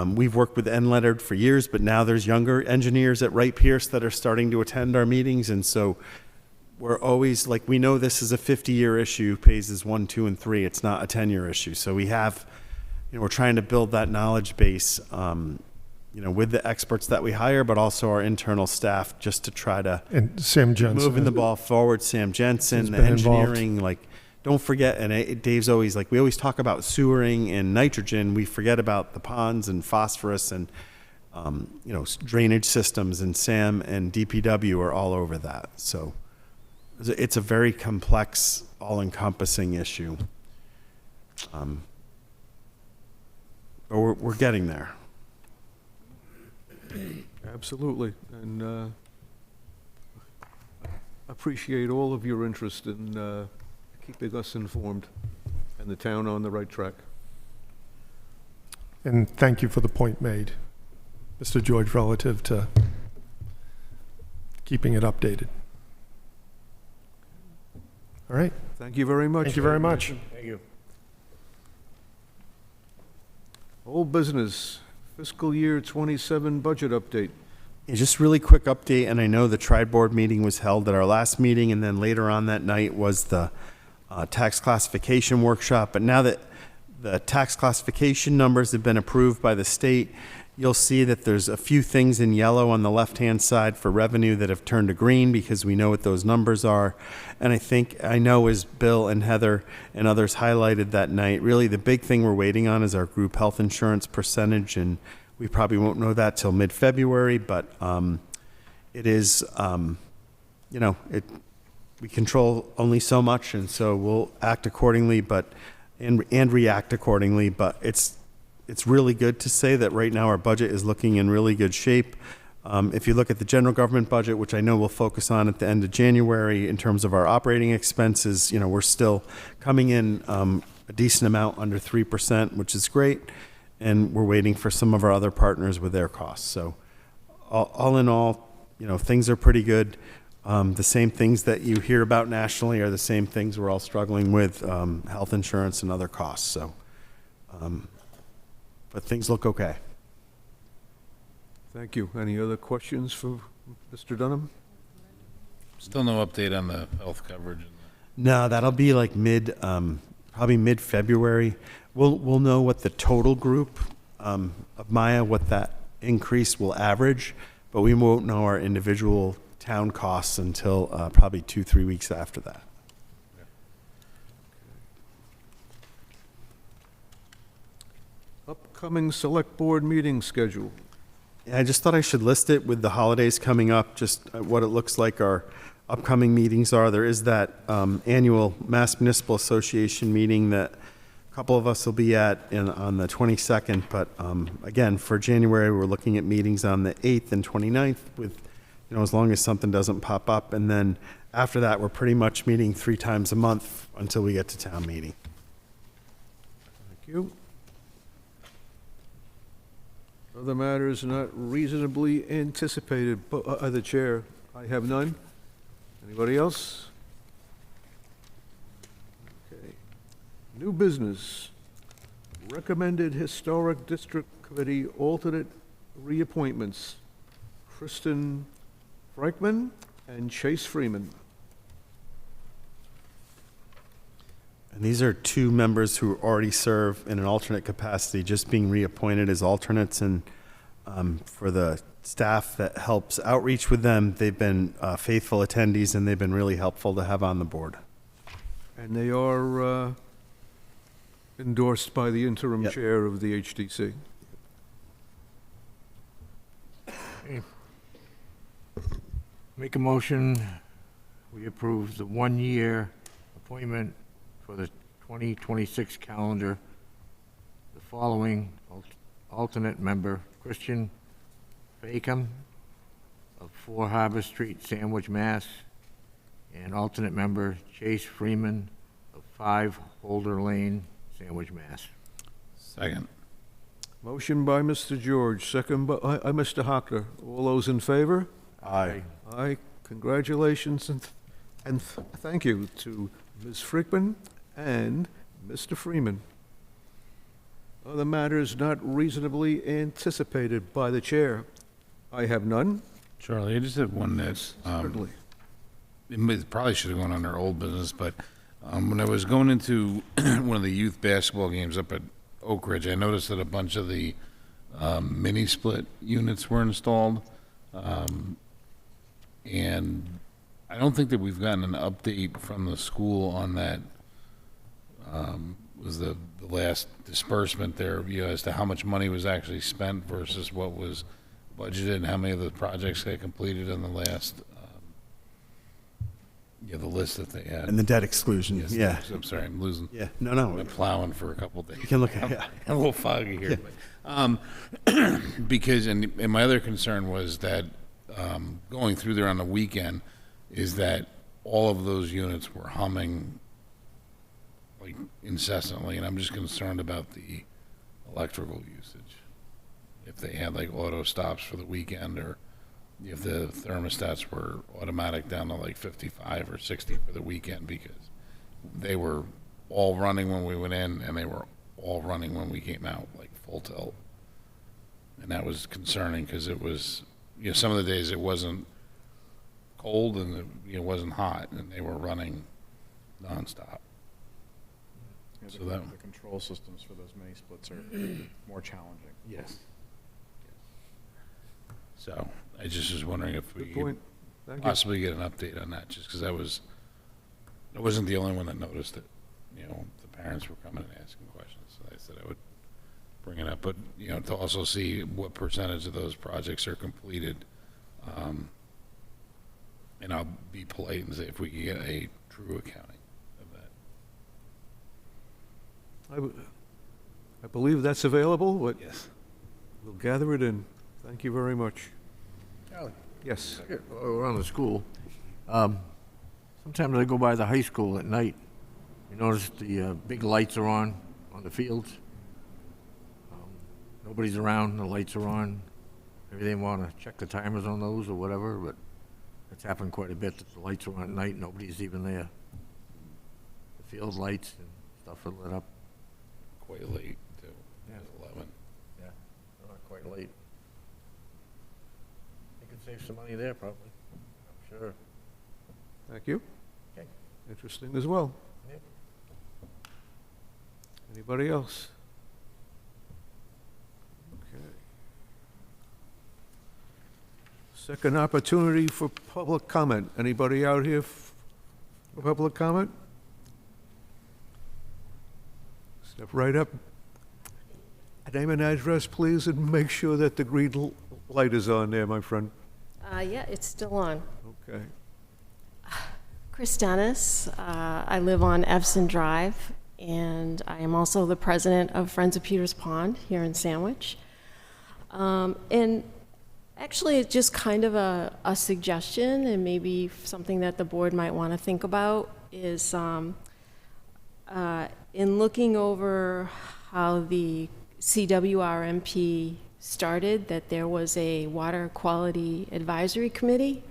We've worked with Ed Leonard for years, but now there's younger engineers at Wright Pierce that are starting to attend our meetings. And so we're always like, we know this is a 50-year issue, phases 1, 2, and 3. It's not a 10-year issue. So we have, we're trying to build that knowledge base, with the experts that we hire, but also our internal staff, just to try to and Sam Jensen. moving the ball forward. Sam Jensen, He's the been involved. engineering, like, don't forget, and Dave's always like, we always talk about sewering and nitrogen. We forget about the ponds and phosphorus and, drainage systems, and Sam and DPW are all over that. So it's a very complex, all-encompassing issue. But we're getting there. Absolutely. And appreciate all of your interest in keeping us informed and the town on the right track. And thank you for the point made, Mr. George, relative to keeping it updated. All right, Thank you very much. thank you very much. Thank you. Old business, fiscal year 27 budget update. Yeah, just really quick update, and I know the tri-board meeting was held at our last meeting, and then later on that night was the tax classification workshop. But now that the tax classification numbers have been approved by the state, you'll see that there's a few things in yellow on the left-hand side for revenue that have turned to green because we know what those numbers are. And I know as Bill and Heather and others highlighted that night, really the big thing we're waiting on is our group health insurance percentage, and we probably won't know that till mid-February, but it is, we control only so much, and so we'll act accordingly, and react accordingly. But it's really good to say that right now our budget is looking in really good shape. If you look at the general government budget, which I know we'll focus on at the end of January in terms of our operating expenses, we're still coming in a decent amount under 3%, which is great. And we're waiting for some of our other partners with their costs. So all in all, things are pretty good. The same things that you hear about nationally are the same things we're all struggling with, health insurance and other costs. So, but things look okay. Thank you. Any other questions for Mr. Dunham? Still no update on the health coverage. No, that'll be like probably mid-February. We'll know what the total group of Maya, what that increase will average, but we won't know our individual town costs until probably 2-3 weeks after that. Upcoming select board meeting schedule. Yeah, I just thought I should list it with the holidays coming up, just what it looks like our upcoming meetings are. There is that annual Mass Municipal Association meeting that a couple of us will be at on the 22nd. But again, for January, we're looking at meetings on the 8th and 29th with as long as something doesn't pop up. And then after that, we're pretty much meeting 3 times a month until we get to town meeting. Thank you. Other matters not reasonably anticipated by the chair. I have none. Anybody else? Okay. New business. Recommended Historic District Committee alternate reappointments. Kristen Frankman and Chase Freeman. And these are 2 members who already serve in an alternate capacity, just being reappointed as alternates. And for the staff that helps outreach with them, they've been faithful attendees, and they've been really helpful to have on the board. And they are endorsed by the interim Yep. chair of the HDC. Make a motion, we approve the 1-year appointment for the 2026 calendar. The following alternate member, Christian Fakem of 4 Harbor Street, Sandwich, Mass. And alternate member, Chase Freeman of 5 Holder Lane, Sandwich, Mass. Second. Motion by Mr. George, second by Mr. Hockner. All those in favor? Aye. Aye. Congratulations and thank you to Ms. Frickman and Mr. Freeman. Other matters not reasonably anticipated by the chair. I have none. Charlie, I just have one that's, Certainly. it probably should have gone on our old business, but when I was going into one of the youth basketball games up at Oak Ridge, I noticed that a bunch of the mini split units were installed. And I don't think that we've gotten an update from the school on that. Was the last disbursement there, as to how much money was actually spent versus what was budgeted, and how many of the projects got completed in the last, the list that they had. And the debt exclusion, Yes, yeah. I'm sorry, I'm losing. Yeah, no. I'm plowing for a couple days. You can look at, yeah. I'm a little foggy here. But, because, and my other concern was that going through there on the weekend is that all of those units were humming like incessantly, and I'm just concerned about the electrical usage. If they had like auto stops for the weekend, or if the thermostats were automatic down to like 55 or 60 for the weekend, because they were all running when we went in, and they were all running when we came out, like full tilt. And that was concerning, because it was, some of the days it wasn't cold and it wasn't hot, and they were running nonstop. Yeah, So that- the control systems for those mini splits are more challenging. Yes. So I just was wondering if we Good could point. Thank you. possibly get an update on that, just because I wasn't the only one that noticed it. The parents were coming and asking questions, so I said I would bring it up. But, to also see what percentage of those projects are completed. And I'll be polite and say if we could get a true accounting of that. I believe that's available, but Yes. we'll gather it in. Thank you very much. Charlie, Yes. around the school, sometimes I go by the high school at night. You notice the big lights are on the fields. Nobody's around, the lights are on. Maybe they want to check the timers on those or whatever, but it's happened quite a bit that the lights are on at night, nobody's even there. The field lights and stuff are lit up. Quite late, too. Yeah. 11. Yeah, they're not quite late. You could save some money there, probably. I'm sure. Thank you. Okay. Interesting as well. Yep. Anybody else? Okay. Second opportunity for public comment. Anybody out here for public comment? Step right up. Name and address, please, and make sure that the green light is on there, my friend. Yeah, it's still on. Okay. Chris Dennis. I live on Evson Drive, and I am also the president of Friends of Peters Pond here in Sandwich. And Actually, it's just kind of a suggestion, and maybe something that the board might want to think about is in looking over how the CWRMP started, that there was a water quality advisory committee,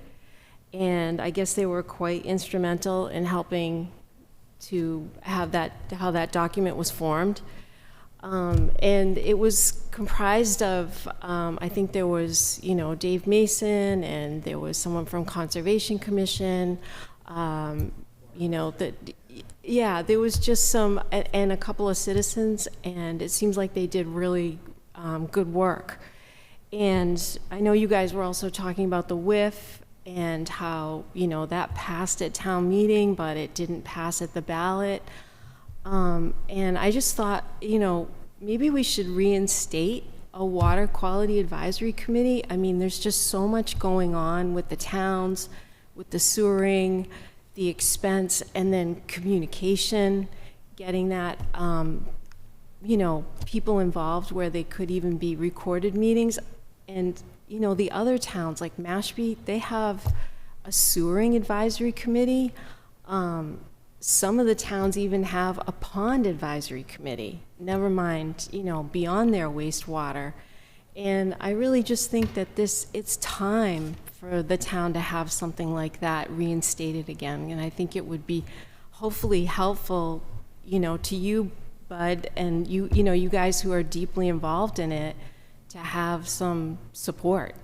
and I guess they were quite instrumental in helping to have how that document was formed. And it was comprised of, I think there was, Dave Mason, and there was someone from Conservation Commission, there was just some, and a couple of citizens, and it seems like they did really good work. And I know you guys were also talking about the WIF and how, that passed at town meeting, but it didn't pass at the ballot. And I just thought, maybe we should reinstate a water quality advisory committee. I mean, there's just so much going on with the towns, with the sewering, the expense, and then communication, getting that, people involved where they could even be recorded meetings. And, the other towns like Mashpee, they have a sewering advisory committee. Some of the towns even have a pond advisory committee, never mind, beyond their wastewater. And I really just think that it's time for the town to have something like that reinstated again. And I think it would be hopefully helpful, to you, Bud, and you guys who are deeply involved in it, to have some support.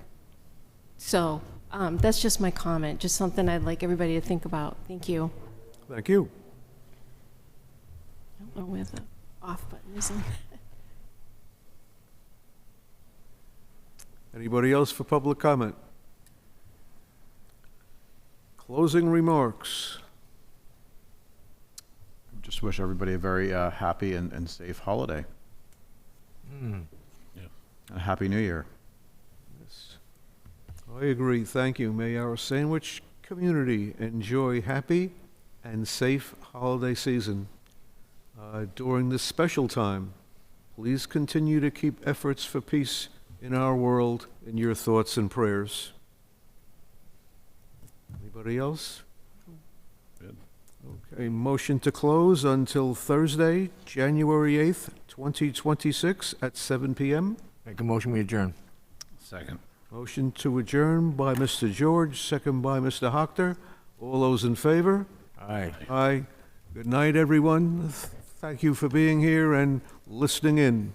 So that's just my comment, just something I'd like everybody to think about. Thank you. Thank you. I don't know where the off button is. Anybody else for public comment? Closing remarks. Just wish everybody a very happy and safe holiday. A happy New Year. Yes, I agree. Thank you. May our Sandwich community enjoy happy and safe holiday season. During this special time, please continue to keep efforts for peace in our world in your thoughts and prayers. Anybody else? Good. Okay, motion to close until Thursday, January 8th, 2026 at 7 p.m. Make a motion, we adjourn. Second. Motion to adjourn by Mr. George, second by Mr. Hockter. All those in favor? Aye. Aye. Good night, everyone. Thank you for being here and listening in.